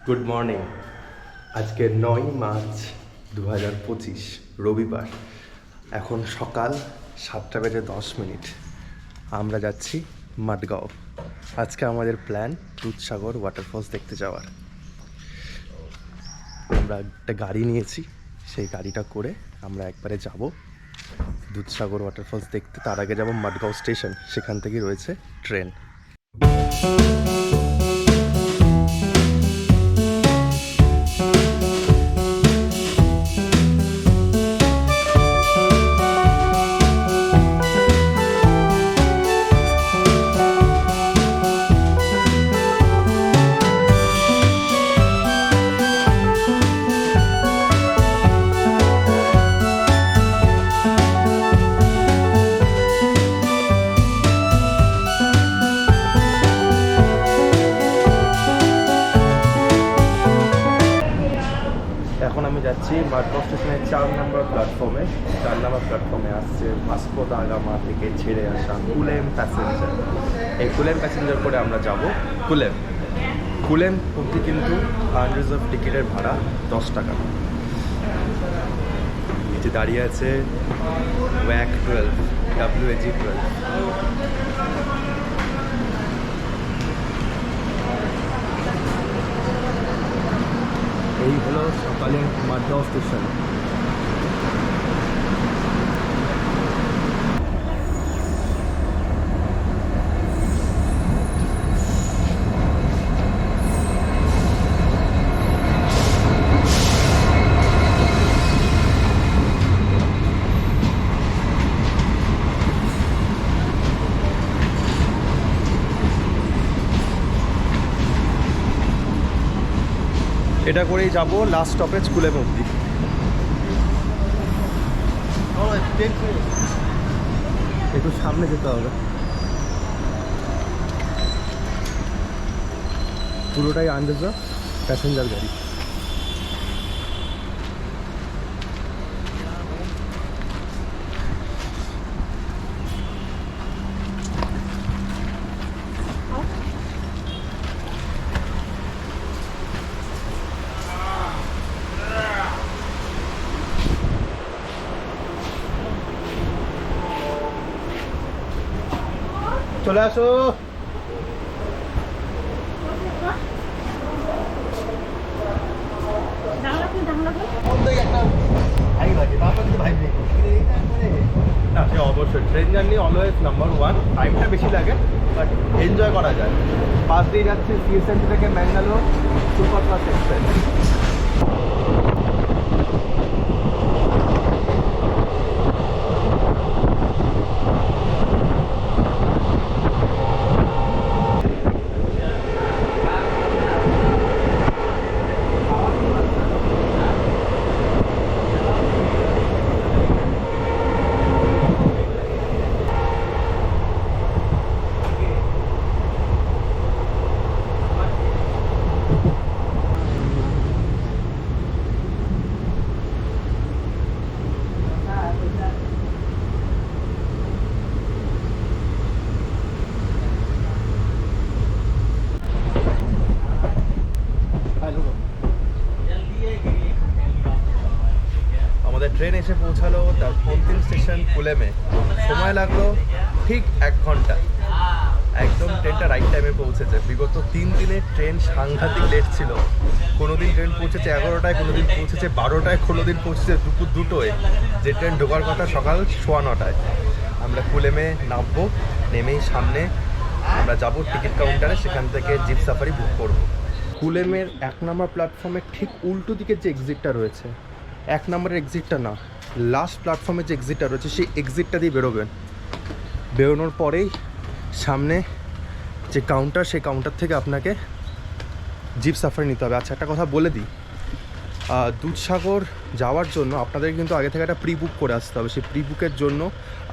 Good morning. আজকে 9 March 2025 রবিবার। এখন সকাল 7:10। আমরা যাচ্ছি মাডগাঁও। আজকে আমাদের প্ল্যান দুধসাগর ওয়াটারফলস দেখতে যাওয়ার। আমরা একটা গাড়ি নিয়েছি, সেই গাড়িটা করে আমরা একবারে যাব দুধসাগর ওয়াটারফলস দেখতে। তার আগে যাব মাডগাঁও স্টেশন, সেখান থেকে রয়েছে ট্রেন। এখন আমি যাচ্ছি মাডগাঁও স্টেশনের 4 নম্বর প্ল্যাটফর্মে। 4 নম্বর প্ল্যাটফর্মে আসছে ভাস্কো দা গামা থেকে ছেড়ে আসা কুলেম প্যাসেঞ্জার। এই কুলেম প্যাসেঞ্জার করে আমরা যাব কুলেম। কুলেম অবধি কিন্তু আনরিজার্ভ টিকিটের ভাড়া 10 টাকা। নিচে দাঁড়িয়ে আছে WAG 12। এই হলো সকালে মাডগাঁও স্টেশন। এটা করেই যাব লাস্ট স্টপেজ কুলেম অবধি। একটু সামনে যেতে হবে, পুরোটাই আনরিজার্ভ প্যাসেঞ্জার গাড়ি। চলে আসো। না, সে অবশ্যই train journey always number one. টাইমটা বেশি লাগে বাট এনজয় করা যায়। পাশ দিয়ে যাচ্ছে সিএসএমটি থেকে ম্যাঙ্গালোর সুপারফাস্ট এক্সপ্রেস। আমাদের ট্রেন এসে পৌঁছালো তার অন্তিম স্টেশন কুলেমে। সময় লাগলো ঠিক 1 ঘন্টা। একদম ট্রেনটা রাইট টাইমে পৌঁছেছে। বিগত 3 দিনের ট্রেন সাংঘাতিক লেট ছিল। কোনো দিন ট্রেন পৌঁছেছে 11টায়, কোনো দিন পৌঁছেছে 12টায়, কোনো দিন পৌঁছেছে দুপুর 2টোয়। যে ট্রেন ঢোকার কথা সকাল 9:15টায়। আমরা কুলেমে নামবো, নেমেই সামনে আমরা যাব টিকিট কাউন্টারে, সেখান থেকে জিপ সাফারি বুক করব। কুলেমের 1 নম্বর প্ল্যাটফর্মের ঠিক উল্টো দিকে যে এক্সিটটা রয়েছে, 1 নম্বরের এক্সিটটা না, লাস্ট প্ল্যাটফর্মে যে এক্সিটটা রয়েছে সেই এক্সিটটা দিয়ে বেরোবেন। বেরোনোর পরেই সামনে যে কাউন্টার, সেই কাউন্টার থেকে আপনাকে জিপ সাফারি নিতে হবে। আচ্ছা, একটা কথা বলে দিই, দুধসাগর যাওয়ার জন্য আপনাদের কিন্তু আগে থেকে একটা প্রি বুক করে আসতে হবে। সেই প্রি বুকের জন্য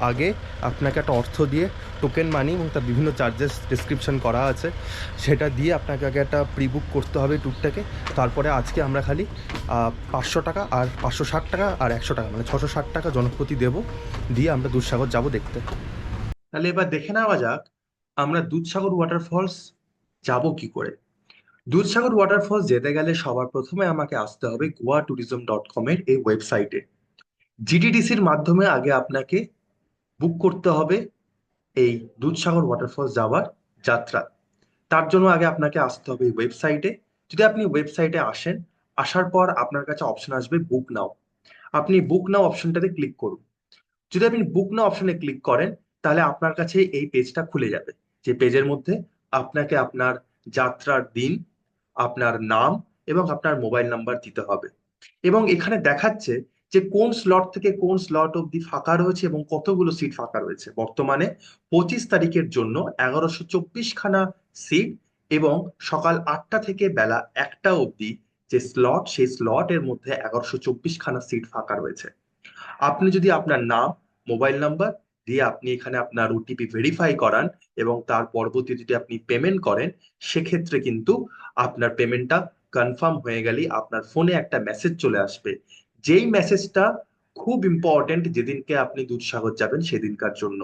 আগে আপনাকে একটা অর্থ দিয়ে টোকেন মানি এবং তার বিভিন্ন চার্জেস ডিসক্রিপশন করা আছে, সেটা দিয়ে আপনাকে আগে একটা প্রি বুক করতে হবে ট্যুরটাকে। তারপরে আজকে আমরা খালি 500 টাকা আর 560 টাকা আর 100 টাকা, মানে 660 টাকা জনপ্রতি দেবো, দিয়ে আমরা দুধসাগর যাব দেখতে। তাহলে এবার দেখে নেওয়া যাক আমরা দুধসাগর ওয়াটারফলস যাব কি করে। দুধসাগর ওয়াটারফলস যেতে গেলে সবার প্রথমে আমাকে আসতে হবে goatourism.com এর এই ওয়েবসাইটে। জিটিডিসির মাধ্যমে আগে আপনাকে বুক করতে হবে এই দুধসাগর ওয়াটারফলস যাওয়ার যাত্রা। তার জন্য আগে আপনাকে আসতে হবে এই ওয়েবসাইটে। যদি আপনি ওয়েবসাইটে আসেন, আসার পর আপনার কাছে অপশন আসবে বুক নাও। আপনি বুক নাও অপশনটাতে ক্লিক করুন। যদি আপনি বুক নাও অপশনে ক্লিক করেন, তাহলে আপনার কাছে এই পেজটা খুলে যাবে, যে পেজের মধ্যে আপনাকে আপনার যাত্রার দিন, আপনার নাম এবং আপনার মোবাইল নাম্বার দিতে হবে। এবং এখানে দেখাচ্ছে যে কোন স্লট থেকে কোন স্লট অবধি ফাঁকা রয়েছে এবং কতগুলো সিট ফাঁকা রয়েছে। বর্তমানে 25 তারিখের জন্য 1124 খানা সিট এবং সকাল 8টা থেকে বেলা 1টা অবধি যে স্লট, সেই স্লটের মধ্যে 1124 খানা সিট ফাঁকা রয়েছে। আপনি যদি আপনার নাম, মোবাইল নাম্বার দিয়ে আপনি এখানে আপনার ওটিপি ভেরিফাই করান এবং তার পরবর্তী যদি আপনি পেমেন্ট করেন, সেক্ষেত্রে কিন্তু আপনার পেমেন্টটা কনফার্ম হয়ে গেলেই আপনার ফোনে একটা মেসেজ চলে আসবে, যেই মেসেজটা খুব ইম্পর্টেন্ট যেদিনকে আপনি দুধসাগর যাবেন সেদিনকার জন্য।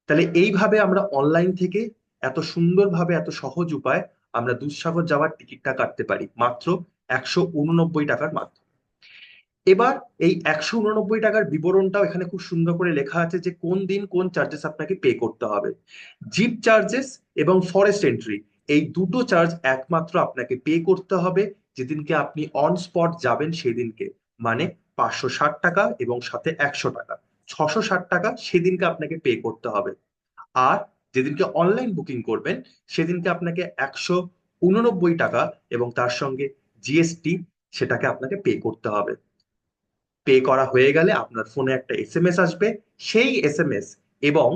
তাহলে এইভাবে আমরা অনলাইন থেকে এত সুন্দরভাবে, এত সহজ উপায় আমরা দুধসাগর যাওয়ার টিকিটটা কাটতে পারি মাত্র 189 টাকার মাধ্যমে। এবার এই 189 টাকার বিবরণটাও এখানে খুব সুন্দর করে লেখা আছে যে কোন দিন কোন চার্জেস আপনাকে পে করতে হবে। জিপ চার্জেস এবং ফরেস্ট এন্ট্রি, এই দুটো চার্জ একমাত্র আপনাকে পে করতে হবে যেদিনকে আপনি অন স্পট যাবেন সেদিনকে, মানে 560 টাকা এবং সাথে 100 টাকা, 660 টাকা সেদিনকে আপনাকে পে করতে হবে। আর যেদিনকে অনলাইন বুকিং করবেন সেদিনকে আপনাকে 189 টাকা এবং তার সঙ্গে জিএসটি, সেটাকে আপনাকে পে করতে হবে। পে করা হয়ে গেলে আপনার ফোনে একটা এসএমএস আসবে। সেই এসএমএস এবং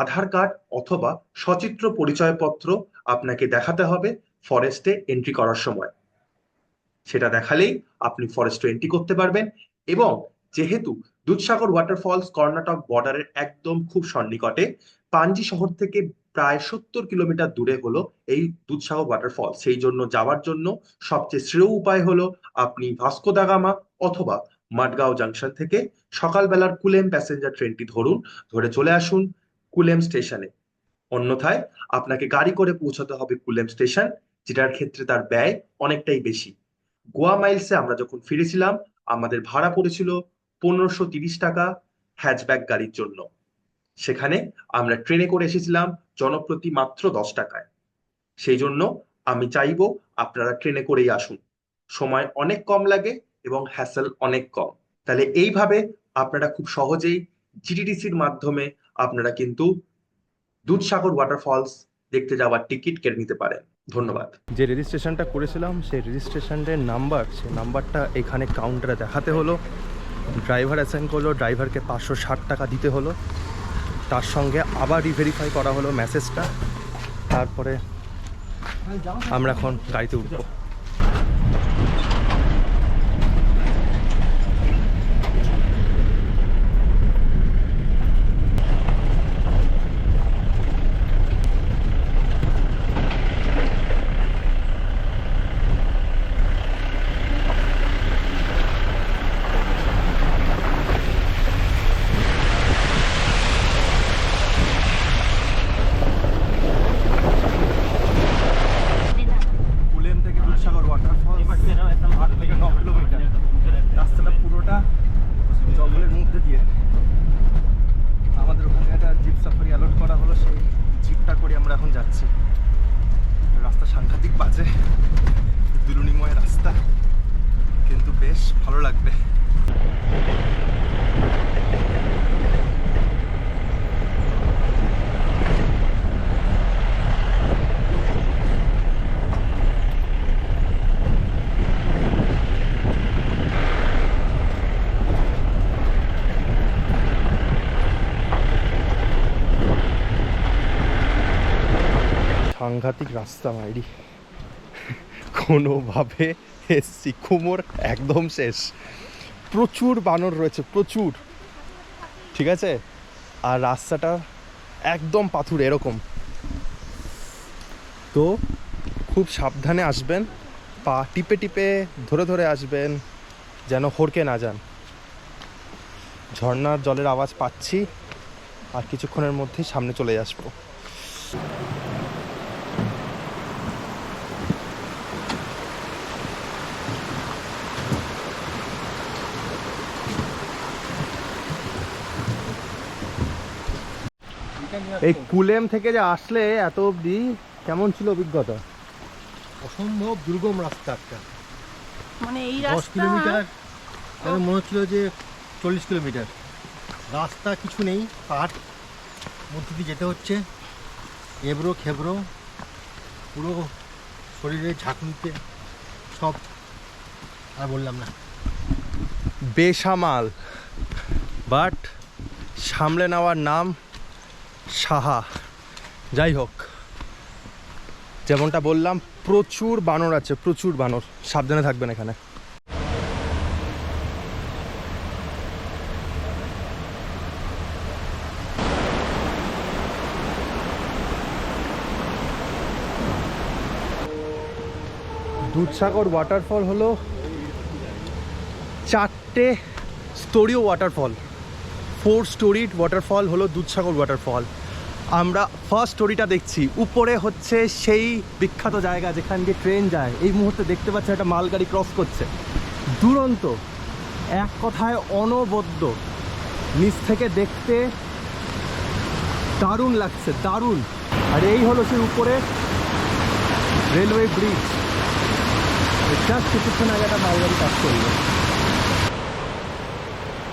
আধার কার্ড অথবা সচিত্র পরিচয়পত্র আপনাকে দেখাতে হবে ফরেস্টে এন্ট্রি করার সময়। সেটা দেখালেই আপনি ফরেস্টে এন্ট্রি করতে পারবেন। এবং যেহেতু দুধসাগর ওয়াটারফলস কর্ণাটক বর্ডারের একদম খুব সন্নিকটে, পাঞ্জি শহর থেকে প্রায় 70 কিলোমিটার দূরে হলো এই দুধসাগর ওয়াটারফল, সেই জন্য যাওয়ার জন্য সবচেয়ে শ্রেয় উপায় হলো আপনি ভাস্কো দা গামা অথবা মাডগাঁও জাংশন থেকে সকালবেলার কুলেম প্যাসেঞ্জার ট্রেনটি ধরুন, ধরে চলে আসুন কুলেম স্টেশনে। অন্যথায় আপনাকে গাড়ি করে পৌঁছাতে হবে কুলেম স্টেশন, যেটার ক্ষেত্রে তার ব্যয় অনেকটাই বেশি। গোয়া মাইলসে আমরা যখন ফিরেছিলাম, আমাদের ভাড়া পড়েছিল 1530 টাকা হ্যাচব্যাক গাড়ির জন্য। সেখানে আমরা ট্রেনে করে এসেছিলাম জনপ্রতি মাত্র 10 টাকায়। সেই জন্য আমি চাইবো আপনারা ট্রেনে করেই আসুন, সময় অনেক কম লাগে এবং হ্যাসেল অনেক কম। তাহলে এইভাবে আপনারা খুব সহজেই জিটিডিসির মাধ্যমে আপনারা কিন্তু দুধসাগর ওয়াটারফলস দেখতে যাওয়ার টিকিট কেটে নিতে পারেন। ধন্যবাদ। যে রেজিস্ট্রেশনটা করেছিলাম সেই রেজিস্ট্রেশনের সেই নাম্বারটা এখানে কাউন্টারে দেখাতে হলো। ড্রাইভার অ্যাসাইন করলো, ড্রাইভারকে 560 টাকা দিতে হলো। তার সঙ্গে আবার রিভেরিফাই করা হলো মেসেজটা। তারপরে আমরা এখন গাড়িতে উঠবো। কুলেম থেকে দুধসাগর ওয়াটারফল 8 থেকে 9 কিলোমিটার। রাস্তাটা পুরোটা জঙ্গলের মধ্যে দিয়ে। আমাদের ওখানে একটা জিপ সাফারি অ্যালট করা হলো, সেই জিপটা করে আমরা এখন যাচ্ছি। রাস্তা সাংঘাতিক বাজে, দুলুনিময় রাস্তা, কিন্তু বেশ ভালো লাগবে। সাংঘাতিক রাস্তা মাইরি, কোনোভাবে এসছি। কুমোর একদম শেষ, প্রচুর বানর রয়েছে, প্রচুর। ঠিক আছে, আর রাস্তাটা একদম পাথুর এরকম, তো খুব সাবধানে আসবেন, পা টিপে টিপে ধরে ধরে আসবেন যেন হড়কে না যান। ঝর্ণার জলের আওয়াজ পাচ্ছি, আর কিছুক্ষণের মধ্যেই সামনে চলে আসবো। এই কুলেম থেকে যে আসলে এত অবধি কেমন ছিল অভিজ্ঞতা? অসম্ভব দুর্গম রাস্তা একটা, মানে এই 10 রাস্তা কিলোমিটার, আমার মনে হচ্ছিল যে 40 কিলোমিটার। রাস্তা কিছু নেই, পাহাড় মধ্যে দিয়ে যেতে হচ্ছে, এবড়ো খেবড়ো, পুরো শরীরে ঝাঁকুনিতে সব, আর বললাম না। বেসামাল, বাট সামলে নেওয়ার নাম সাহা। যাই হোক, যেমনটা বললাম প্রচুর বানর আছে, প্রচুর বানর, সাবধানে থাকবেন এখানে। দুধসাগর ওয়াটারফল হলো 4টে স্তরীয় ওয়াটারফল। 4 স্টোরিড ওয়াটারফল হলো দুধসাগর ওয়াটারফল। আমরা ফার্স্ট স্টোরিটা দেখছি, উপরে হচ্ছে সেই বিখ্যাত জায়গা যেখান দিয়ে ট্রেন যায়। এই মুহূর্তে দেখতে পাচ্ছি একটা মালগাড়ি ক্রস করছে, দুরন্ত, এক কথায় অনবদ্য, নিচ থেকে দেখতে দারুণ লাগছে, দারুণ। আর এই হলো সেই উপরে রেলওয়ে ব্রিজ, জাস্ট কিছুক্ষণ আগে একটা মালগাড়ি কাজ করলো।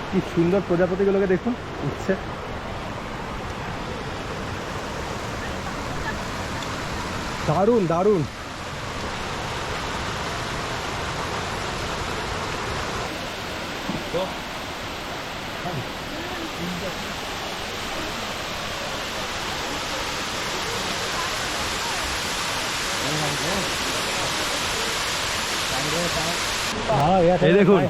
কি সুন্দর প্রজাপতিগুলোকে দেখুন, উঠছে। দারুণ দারুণ। এই দেখুন,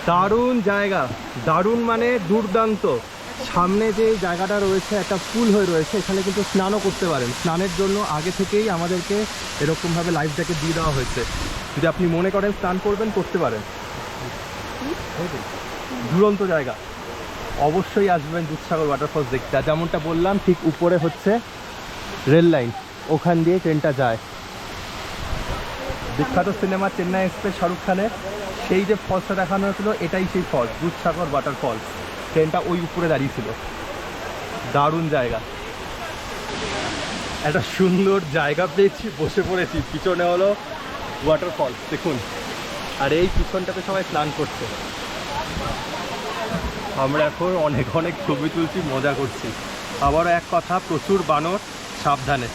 দারুণ জায়গা, দারুণ মানে দুর্দান্ত। সামনে যে জায়গাটা রয়েছে একটা পুল হয়ে রয়েছে, এখানে কিন্তু স্নানও করতে পারেন। স্নানের জন্য আগে থেকেই আমাদেরকে এরকমভাবে লাইফ জ্যাকেট দিয়ে দেওয়া হয়েছে। যদি আপনি মনে করেন স্নান করবেন, করতে পারেন। দুরন্ত জায়গা, অবশ্যই আসবেন দুধসাগর ওয়াটারফলস দেখতে। আর যেমনটা বললাম, ঠিক উপরে হচ্ছে রেল লাইন, ওখান দিয়ে ট্রেনটা যায়। বিখ্যাত সিনেমা চেন্নাই এক্সপ্রেস শাহরুখ খানের, সেই যে ফলসটা দেখানো হয়েছিল, এটাই সেই ফলস, দুধসাগর ওয়াটারফল। ট্রেনটা ওই উপরে দাঁড়িয়েছিল। দারুণ জায়গা, একটা সুন্দর জায়গা পেয়েছি, বসে পড়েছি। পিছনে হলো ওয়াটারফল দেখুন, আর এই পিছনটাতে সবাই স্নান করছে। আমরা এখন অনেক অনেক ছবি তুলছি, মজা করছি। আবারও এক কথা, প্রচুর বানর, সাবধানে।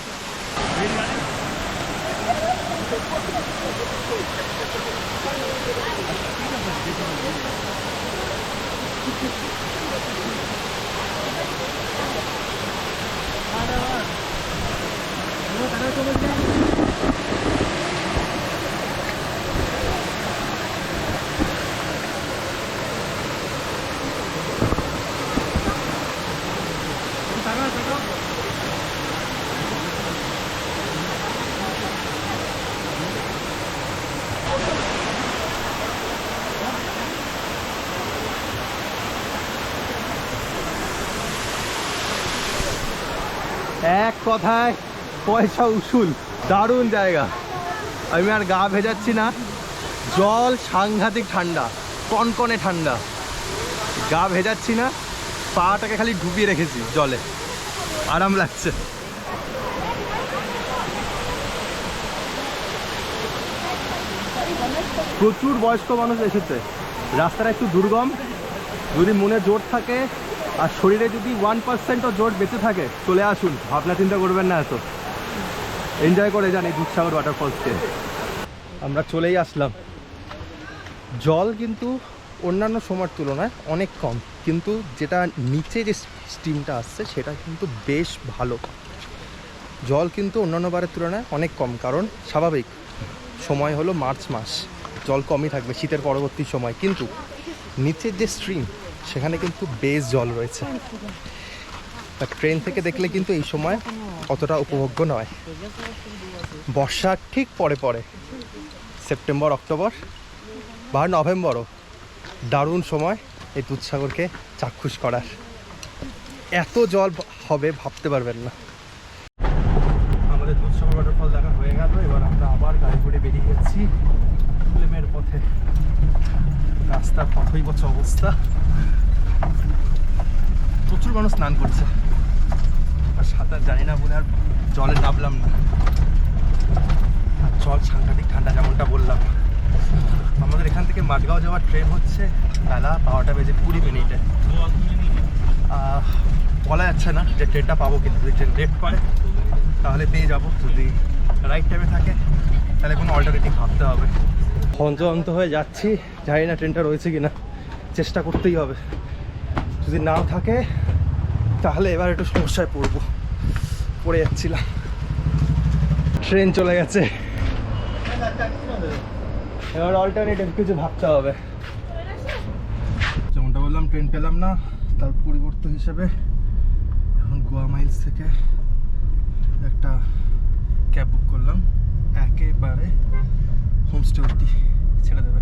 এক কথায় পয়সা উসুল, দারুণ জায়গা। আমি আর গা ভেজাচ্ছি না, জল সাংঘাতিক ঠান্ডা, কনকনে ঠান্ডা। গা ভেজাচ্ছি না, পাটাকে খালি ডুবিয়ে রেখেছি জলে, আরাম লাগছে। প্রচুর বয়স্ক মানুষ এসেছে। রাস্তাটা একটু দুর্গম, যদি মনে জোর থাকে আর শরীরে যদি 1%ও জোর বেঁচে থাকে, চলে আসুন, ভাবনা চিন্তা করবেন না, এত এনজয় করে যান এই দুধসাগর ওয়াটারফলসকে। আমরা চলেই আসলাম। জল কিন্তু অন্যান্য সময়ের তুলনায় অনেক কম, কিন্তু যেটা নিচে যে স্টিমটা আসছে সেটা কিন্তু বেশ ভালো। জল কিন্তু অন্যান্য বারের তুলনায় অনেক কম, কারণ স্বাভাবিক সময় হলো মার্চ মাস, জল কমই থাকবে শীতের পরবর্তী সময়। কিন্তু নিচের যে স্ট্রিম, সেখানে কিন্তু বেশ জল রয়েছে। ট্রেন থেকে দেখলে কিন্তু এই সময় অতটা উপভোগ্য নয়। বর্ষার ঠিক পরে পরে, সেপ্টেম্বর, অক্টোবর বা নভেম্বরও দারুণ সময় এই দুধসাগরকে চাক্ষুষ করার। এত জল হবে ভাবতে পারবেন না। আমাদের দুধসাগর ওয়াটারফল দেখা হয়ে গেল, এবার আমরা আবার গাড়ি করে বেরিয়ে যাচ্ছি উঠে। রাস্তার পথই পথ অবস্থা, প্রচুর মানুষ স্নান করছে। আর সাঁতার জানি না বলে আর জলে নামলাম না। আর জল সাংঘাতিক ঠান্ডা, যেমনটা বললাম। আমাদের এখান থেকে মাঠগাঁও যাওয়ার ট্রেন হচ্ছে বেলা 12:20 বলা যাচ্ছে না যে ট্রেনটা পাবো কিনা। যদি ট্রেন লেট করে তাহলে পেয়ে যাবো, যদি রাইট টাইমে থাকে তাহলে কোনো অল্টারনেটিভ ভাবতে হবে। হন্তদন্ত হয়ে যাচ্ছি, জানি না ট্রেনটা রয়েছে কিনা, চেষ্টা করতেই হবে। যদি নাও থাকে তাহলে এবার একটু সমস্যায় পড়ে যাচ্ছিলাম। ট্রেন চলে গেছে, এবার অল্টারনেটিভ কিছু ভাবতে হবে। যেমনটা বললাম, ট্রেন পেলাম না, তার পরিবর্তন হিসেবে এখন গোয়া মাইলস থেকে একটা ক্যাব বুক করলাম, একেবারে হোমস্টে অবধি ছেড়ে দেবে।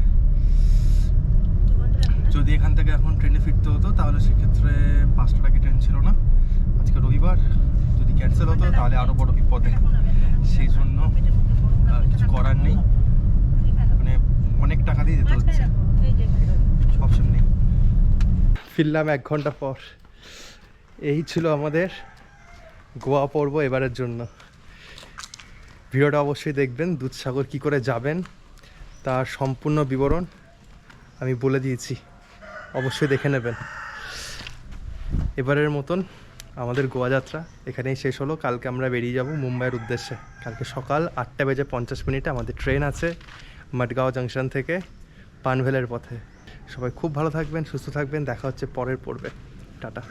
যদি এখান থেকে এখন ট্রেনে ফিরতে হতো তাহলে সেক্ষেত্রে 5টার আগে ট্রেন ছিল না। আজকে রবিবার, যদি ক্যান্সেল হতো তাহলে আরও বড় বিপদে। সেই জন্য কিছু করার নেই, মানে অনেক টাকা দিয়ে যেতে হচ্ছে, অপশন নেই। ফিরলাম 1 ঘন্টা পর। এই ছিল আমাদের গোয়া পর্ব এবারের জন্য। ভিডিওটা অবশ্যই দেখবেন, দুধসাগর কী করে যাবেন তার সম্পূর্ণ বিবরণ আমি বলে দিয়েছি, অবশ্যই দেখে নেবেন। এবারের মতন আমাদের গোয়া যাত্রা এখানেই শেষ হলো। কালকে আমরা বেরিয়ে যাব মুম্বাইয়ের উদ্দেশ্যে। কালকে সকাল 8:50 আমাদের ট্রেন আছে মাঠগাঁও জাংশন থেকে পানভেলের পথে। সবাই খুব ভালো থাকবেন, সুস্থ থাকবেন, দেখা হচ্ছে পরের পর্বে। টাটা।